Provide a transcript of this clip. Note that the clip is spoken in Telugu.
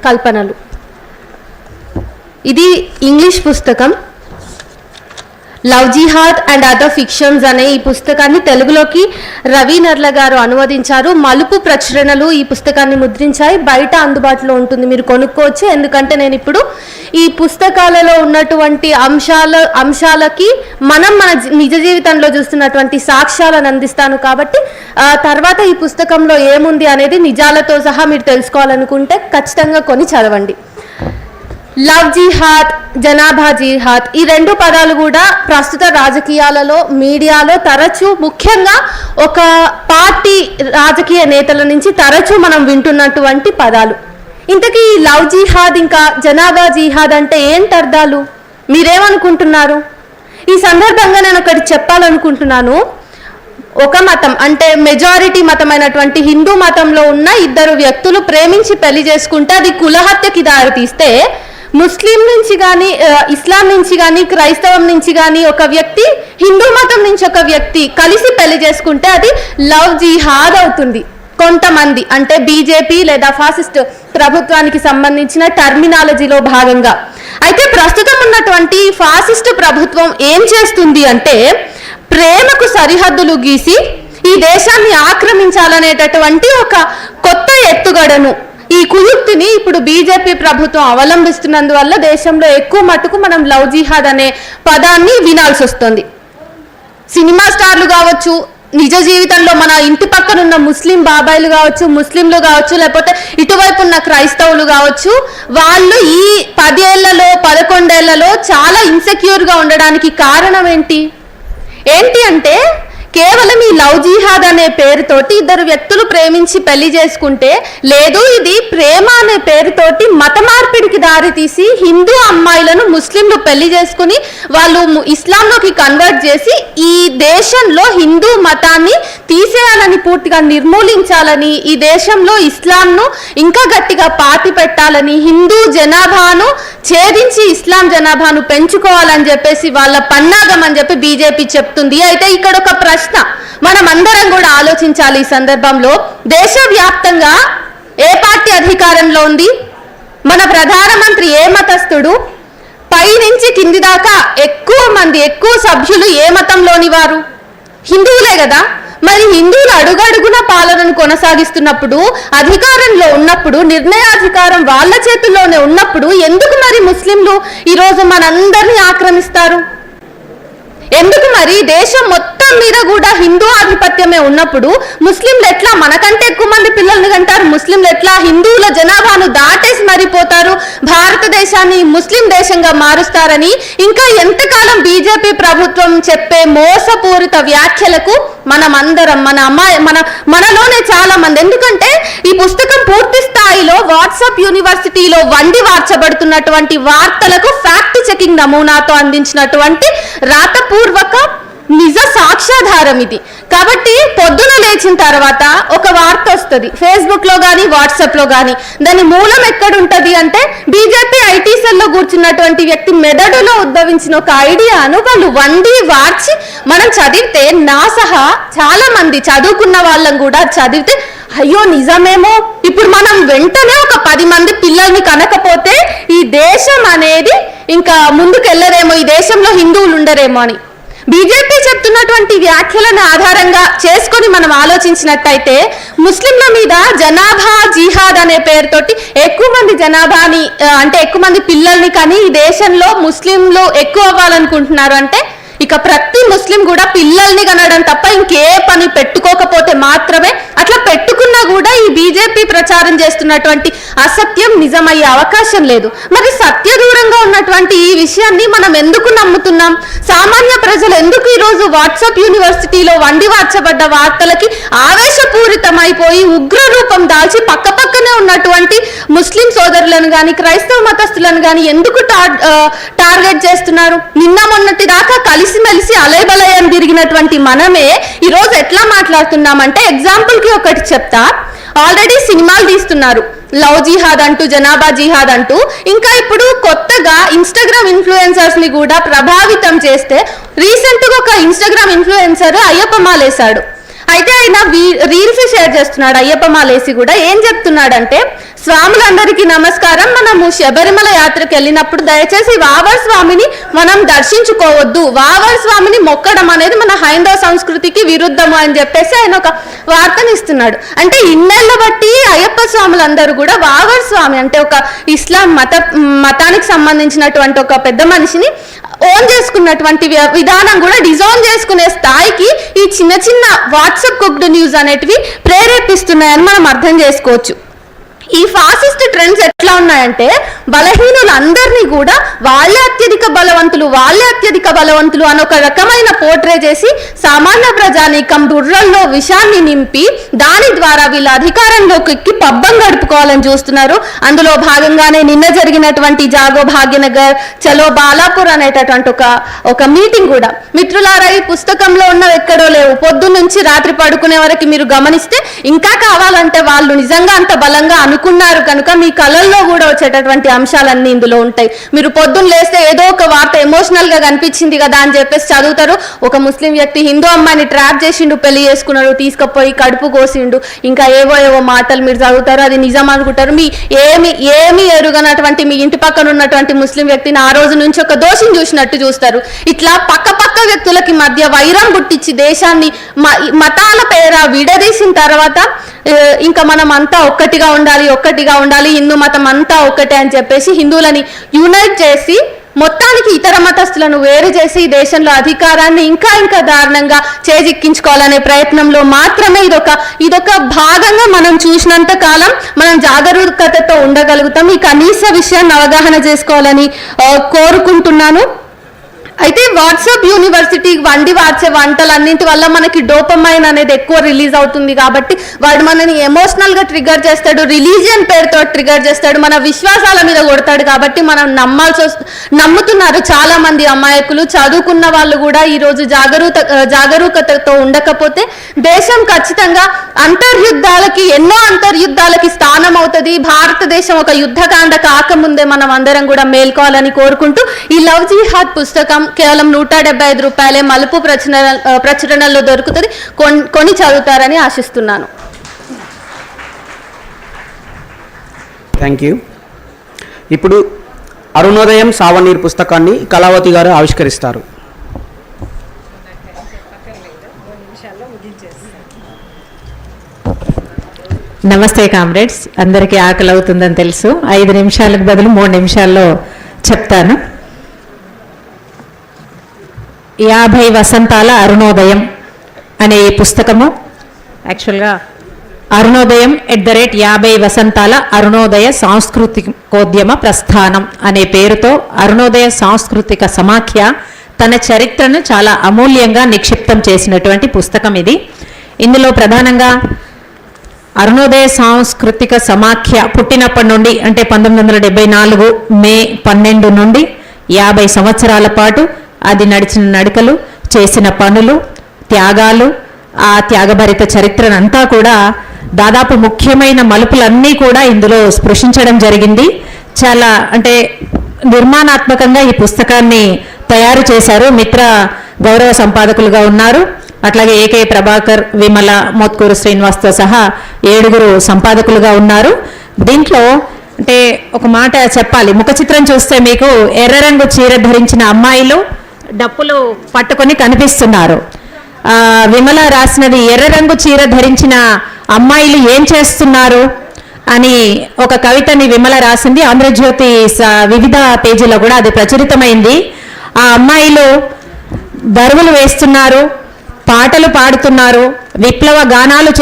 కల్పనలు. ఇది ఇంగ్లీష్ పుస్తకం. Love jihad and other fictions అనే ఈ పుస్తకాన్ని తెలుగులోకి రవి నర్ల గారు అనువదించారు. మలుపు ప్రచురణలు ఈ పుస్తకాన్ని ముద్రించాయి. బయట అందుబాటులో ఉంటుంది, మీరు కొనుక్కోవచ్చు. ఎందుకంటే నేను ఇప్పుడు ఈ పుస్తకాలలో ఉన్నటువంటి అంశాలకి మన నిజ జీవితంలో చూస్తున్నటువంటి సాక్ష్యాలను అందిస్తాను. కాబట్టి తర్వాత ఈ పుస్తకంలో ఏముంది అనేది నిజాలతో సహా మీరు తెలుసుకోవాలనుకుంటే ఖచ్చితంగా కొని చదవండి. లవ్ జిహాద్, జనాభా జిహాద్, ఈ రెండు పదాలు కూడా ప్రస్తుత రాజకీయాలలో, మీడియాలో తరచూ, ముఖ్యంగా ఒక పార్టీ రాజకీయ నేతల నుంచి తరచూ మనం వింటున్నటువంటి పదాలు. ఇంతకీ లవ్ జిహాద్ ఇంకా జనాభా జిహాద్ అంటే ఏంటి అర్థాలు? మీరేమనుకుంటున్నారు? ఈ సందర్భంగా నేను ఒకటి చెప్పాలనుకుంటున్నాను. ఒక మతం అంటే మెజారిటీ మతమైనటువంటి హిందూ మతంలో ఉన్న ఇద్దరు వ్యక్తులు ప్రేమించి పెళ్లి చేసుకుంటే అది కులహత్యకి దారితీస్తే, ముస్లిం నుంచి కానీ, ఇస్లాం నుంచి కానీ, క్రైస్తవం నుంచి కానీ ఒక వ్యక్తి, హిందూ మతం నుంచి ఒక వ్యక్తి కలిసి పెళ్లి చేసుకుంటే అది లవ్ జిహాద్ అవుతుంది. కొంతమంది అంటే బీజేపీ లేదా ఫాసిస్ట్ ప్రభుత్వానికి సంబంధించిన టర్మినాలజీలో భాగంగా. అయితే ప్రస్తుతం ఉన్నటువంటి ఫాసిస్ట్ ప్రభుత్వం ఏం చేస్తుంది అంటే, ప్రేమకు సరిహద్దులు గీసి ఈ దేశాన్ని ఆక్రమించాలనేటటువంటి ఒక కొత్త ఎత్తుగడను, ఈ కుయుక్తిని ఇప్పుడు బీజేపీ ప్రభుత్వం అవలంబిస్తున్నందువల్ల దేశంలో ఎక్కువ మటుకు మనం లవ్ జిహాద్ అనే పదాన్ని వినాల్సి వస్తుంది. సినిమా స్టార్లు కావచ్చు, నిజ జీవితంలో మన ఇంటి పక్కనున్న ముస్లిం బాబాయిలు కావచ్చు, ముస్లింలు కావచ్చు, లేకపోతే ఇటువైపు ఉన్న క్రైస్తవులు కావచ్చు, వాళ్ళు ఈ 10 ఏళ్లలో 11 ఏళ్లలో చాలా ఇన్సెక్యూర్గా ఉండడానికి కారణం ఏంటి అంటే కేవలం ఈ లవ్ జిహాద్ అనే పేరుతోటి ఇద్దరు వ్యక్తులు ప్రేమించి పెళ్లి చేసుకుంటే, లేదు ఇది ప్రేమ అనే పేరుతోటి మత మార్పిడికి దారితీసి హిందూ అమ్మాయిలను ముస్లింలు పెళ్లి చేసుకుని వాళ్ళు ఇస్లాంలోకి కన్వర్ట్ చేసి ఈ దేశంలో హిందూ మతాన్ని తీసేయాలని, పూర్తిగా నిర్మూలించాలని, ఈ దేశంలో ఇస్లాంను ఇంకా గట్టిగా పాతి పెట్టాలని, హిందూ జనాభాను ఛేదించి ఇస్లాం జనాభాను పెంచుకోవాలని చెప్పేసి వాళ్ళ పన్నాగం అని చెప్పి బీజేపీ చెప్తుంది. అయితే ఇక్కడ ఒక ప్రశ్న మనం అందరం కూడా ఆలోచించాలి. ఈ సందర్భంలో దేశవ్యాప్తంగా ఏ పార్టీ అధికారంలో ఉంది? మన ప్రధానమంత్రి ఏ మతస్థుడు? పై నుంచి కింది దాకా ఎక్కువ సభ్యులు ఏ మతంలోని వారు? హిందువులే కదా. మరి హిందువులు అడుగడుగున పాలనను కొనసాగిస్తున్నప్పుడు, అధికారంలో ఉన్నప్పుడు, నిర్ణయాధికారం వాళ్ళ చేతుల్లోనే ఉన్నప్పుడు ఎందుకు మరి ముస్లింలు ఈరోజు మనందరినీ ఆక్రమిస్తారు? ఎందుకు మరి దేశం మొత్తం మీద కూడా హిందూ ఆధిపత్యమే ఉన్నప్పుడు ముస్లింలు ఎట్లా మనకంటే ఎక్కువ మంది పిల్లల్ని కంటారు? ముస్లింలు ఎట్లా హిందువుల జనాభాను దాటేసి మరిపోతారు? భారతదేశాన్ని ముస్లిం దేశంగా మారుస్తారని ఇంకా ఎంతకాలం బీజేపీ ప్రభుత్వం చెప్పే మోసపూరిత వ్యాఖ్యలకు మనమందరం, మనలోనే చాలా మంది, ఎందుకంటే ఈ పుస్తకం పూర్తి స్థాయిలో వాట్సాప్ యూనివర్సిటీలో వండి వార్చబడుతున్నటువంటి వార్తలకు ఫ్యాక్ట్ చెకింగ్ నమూనాతో అందించినటువంటి రాతపూర్వక నిజ సాక్ష్యాధారం ఇది. కాబట్టి పొద్దున లేచిన తర్వాత ఒక వార్త వస్తుంది ఫేస్బుక్లో కానీ వాట్సాప్లో కానీ, దాని మూలం ఎక్కడుంటుంది అంటే బీజేపీ ఐటీ సెల్లో కూర్చున్నటువంటి వ్యక్తి మెదడులో ఉద్భవించిన ఒక ఐడియాను వాళ్ళు వండి వార్చి మనం చదివితే, నా సహా చాలా మంది చదువుకున్న వాళ్ళం కూడా చదివితే అయ్యో నిజమేమో, ఇప్పుడు మనం వెంటనే ఒక 10 మంది పిల్లల్ని కనకపోతే ఈ దేశం అనేది ఇంకా ముందుకెళ్ళరేమో, ఈ దేశంలో హిందువులు ఉండరేమో అని బీజేపీ చెప్తున్నటువంటి వ్యాఖ్యలను ఆధారంగా చేసుకొని మనం ఆలోచించినట్టయితే, ముస్లింల మీద జనాభా జిహాద్ అనే పేరుతోటి ఎక్కువ మంది జనాభాని అంటే ఎక్కువ మంది పిల్లల్ని కానీ ఈ దేశంలో ముస్లింలు ఎక్కువ అవ్వాలనుకుంటున్నారు. అంటే ఇక ప్రతి ముస్లిం కూడా పిల్లల్ని కనడం తప్ప ఇంకే పని పెట్టుకోకపోతే మాత్రమే, అట్లా పెట్టుకున్నా కూడా ఈ బీజేపీ ప్రచారం చేస్తున్నటువంటి అసత్యం నిజమయ్యే అవకాశం లేదు. మరి సత్య దూరంగా ఉన్నటువంటి ఈ విషయాన్ని మనం ఎందుకు నమ్ముతున్నాం? సామాన్య ప్రజలు ఎందుకు ఈరోజు వాట్సాప్ యూనివర్సిటీలో వండి వార్చబడ్డ వార్తలకి ఆవేశపూరితమైపోయి ఉగ్ర రూపం దాల్చి పక్కపక్కనే ఉన్నటువంటి ముస్లిం సోదరులను కానీ క్రైస్తవ మతస్థులను కానీ ఎందుకు టార్గెట్ చేస్తున్నారు? నిన్న మొన్నటి దాకా కలిసిమెలిసి అలయబలయం తిరిగినటువంటి మనమే ఈరోజు ఎట్లా మాట్లాడుతున్నామంటే, ఎగ్జాంపుల్కి ఒకటి చెప్తా. ఆల్రెడీ సినిమాలు తీస్తున్నారు లవ్ జిహాద్ అంటూ, జనాభా జిహాద్ అంటూ. ఇంకా ఇప్పుడు కొత్తగా ఇన్స్టాగ్రామ్ ఇన్ఫ్లుయెన్సర్స్ ని కూడా ప్రభావితం చేస్తే, రీసెంట్గా ఒక ఇన్స్టాగ్రామ్ ఇన్ఫ్లుయెన్సర్ అయ్యప్ప మాలేశాడు. అయితే ఆయన రీల్స్ షేర్ చేస్తున్నాడు అయ్యప్ప మాలేసి కూడా. ఏం చెప్తున్నాడంటే, స్వాములందరికీ నమస్కారం, మనము శబరిమల యాత్రకు వెళ్ళినప్పుడు దయచేసి వావర్ స్వామిని మనం దర్శించుకోవద్దు, వావర్ స్వామిని మొక్కడం అనేది మన హైందవ సంస్కృతికి విరుద్ధము అని చెప్పేసి ఆయన ఒక వార్తని ఇస్తున్నాడు. అంటే ఇన్నేళ్ల బట్టి అయ్యప్ప స్వాములందరూ కూడా వావర్ స్వామి అంటే ఒక ఇస్లాం మతానికి సంబంధించినటువంటి ఒక పెద్ద మనిషిని ఓన్ చేసుకున్నటువంటి విధానం కూడా డిజోన్ చేసుకునే స్థాయికి ఈ చిన్న చిన్న వాట్సాప్ కుక్డ్ న్యూస్ అనేటివి ప్రేరేపిస్తున్నాయని మనం అర్థం చేసుకోవచ్చు. ఈ ఫాసిస్ట్ ట్రెండ్స్ ఎట్లా ఉన్నాయంటే, బలహీనులందరినీ కూడా వాళ్ళే అత్యధిక బలవంతులు అని ఒక రకమైన పోర్ట్రే చేసి సామాన్య ప్రజానీకం బుర్రల్లో విషాన్ని నింపి దాని ద్వారా వీళ్ళ అధికారంలోకి ఎక్కి పబ్బం గడుపుకోవాలని చూస్తున్నారు. అందులో భాగంగానే నిన్న జరిగినటువంటి జాగో భాగ్యనగర్ చలో బాలాపూర్ అనేటటువంటి ఒక మీటింగ్ కూడా. మిత్రులారా, ఈ పుస్తకంలో ఉన్నవి ఎక్కడో లేవు. పొద్దున్న నుంచి రాత్రి పడుకునే వరకు మీరు గమనిస్తే ఇంకా కావాలంటే వాళ్ళు నిజంగా అంత బలంగా అనుకున్నారు కనుక మీ కళల్లో కూడా వచ్చేటటువంటి అంశాలన్నీ ఇందులో ఉంటాయి. మీరు పొద్దున్న లేస్తే ఏదో ఒక వార్త ఎమోషనల్ గా కనిపించింది కదా అని చెప్పేసి చదువుతారు. ఒక ముస్లిం వ్యక్తి హిందూ అమ్మాయిని ట్రాప్ చేసిండు, పెళ్లి చేసుకున్నాడు, తీసుకుపోయి కడుపు కోసిండు, ఇంకా ఏవో మాటలు మీరు చదువుతారు, అది నిజం అనుకుంటారు. మీ ఏమి ఎరుగనటువంటి మీ ఇంటి పక్కన ఉన్నటువంటి ముస్లిం వ్యక్తిని ఆ రోజు నుంచి ఒక దోషిని చూసినట్టు చూస్తారు. ఇట్లా పక్క వ్యక్తులకి మధ్య వైరం పుట్టించి దేశాన్ని మతాల పేర విడదీసిన తర్వాత ఇంకా మనం అంతా ఒక్కటిగా ఉండాలి, హిందూ మతం అంతా ఒక్కటే అని చెప్పేసి హిందువులని యునైట్ చేసి మొత్తానికి ఇతర మతస్థులను వేరు చేసి దేశంలో అధికారాన్ని ఇంకా దారుణంగా చేజిక్కించుకోవాలనే ప్రయత్నంలో మాత్రమే ఇదొక భాగంగా మనం చూసినంత కాలం మనం జాగరూకతతో ఉండగలుగుతాం. ఈ కనీస విషయాన్ని అవగాహన చేసుకోవాలని కోరుకుంటున్నాను. అయితే వాట్సాప్ యూనివర్సిటీ వండి వార్చే వంటలన్నింటి వల్ల మనకి డోపమైన్ అనేది ఎక్కువ రిలీజ్ అవుతుంది కాబట్టి వాడు మనని ఎమోషనల్ గా ట్రిగర్ చేస్తాడు, రిలీజియన్ పేరుతో ట్రిగర్ చేస్తాడు, మన విశ్వాసాల మీద కొడతాడు. కాబట్టి మనం నమ్ముతున్నారు చాలా మంది అమాయకులు. చదువుకున్న వాళ్ళు కూడా ఈ రోజు జాగరూకతతో ఉండకపోతే దేశం ఖచ్చితంగా ఎన్నో అంతర్యుద్ధాలకి స్థానం అవుతుంది. భారతదేశం ఒక యుద్ధకాండ కాకముందే మనం అందరం కూడా మేల్కోవాలని కోరుకుంటూ ఈ లవ్ జిహాద్ పుస్తకం కేవలం 175 రూపాయలే మలుపు ప్రచురణలో దొరుకుతుంది. కొని చదువుతారని ఆశిస్తున్నాను. Thank you. ఇప్పుడు అరుణోదయం సావనీర్ పుస్తకాన్ని కళావతి గారు ఆవిష్కరిస్తారు. నమస్తే కామ్రేడ్స్, అందరికీ ఆకలి అవుతుందని తెలుసు. 5 నిమిషాలకు బదులు 3 నిమిషాల్లో చెప్తాను. 50 వసంతాల అరుణోదయం అనే ఈ పుస్తకము యాక్చువల్గా అరుణోదయం @50 వసంతాల అరుణోదయ సాంస్కృతికోద్యమ ప్రస్థానం అనే పేరుతో అరుణోదయ సాంస్కృతిక సమాఖ్య తన చరిత్రను చాలా అమూల్యంగా నిక్షిప్తం చేసినటువంటి పుస్తకం ఇది. ఇందులో ప్రధానంగా అరుణోదయ సాంస్కృతిక సమాఖ్య పుట్టినప్పటి నుండి అంటే 1974 మే 12 నుండి 50 సంవత్సరాల పాటు అది నడిచిన నడకలు, చేసిన పనులు, త్యాగాలు, ఆ త్యాగభరిత చరిత్రనంతా కూడా దాదాపు ముఖ్యమైన మలుపులన్నీ కూడా ఇందులో స్పృశించడం జరిగింది. చాలా అంటే నిర్మాణాత్మకంగా ఈ పుస్తకాన్ని తయారు చేశారు. మిత్ర గౌరవ సంపాదకులుగా ఉన్నారు. అట్లాగే ఏకే ప్రభాకర్, విమల, మోత్కూరు శ్రీనివాస్తో సహా 7 సంపాదకులుగా ఉన్నారు. దీంట్లో అంటే ఒక మాట చెప్పాలి, ముఖ చిత్రం చూస్తే మీకు ఎర్ర రంగు చీర ధరించిన అమ్మాయిలు డప్పులు పట్టుకొని కనిపిస్తున్నారు. విమల రాసినది ఎర్ర రంగు చీర ధరించిన అమ్మాయిలు ఏం చేస్తున్నారు అని ఒక కవితని విమల రాసింది. ఆంధ్రజ్యోతి వివిధ పేజీలో కూడా అది ప్రచురితమైంది. ఆ అమ్మాయిలు దరువులు వేస్తున్నారు, పాటలు పాడుతున్నారు, విప్లవ గానాలు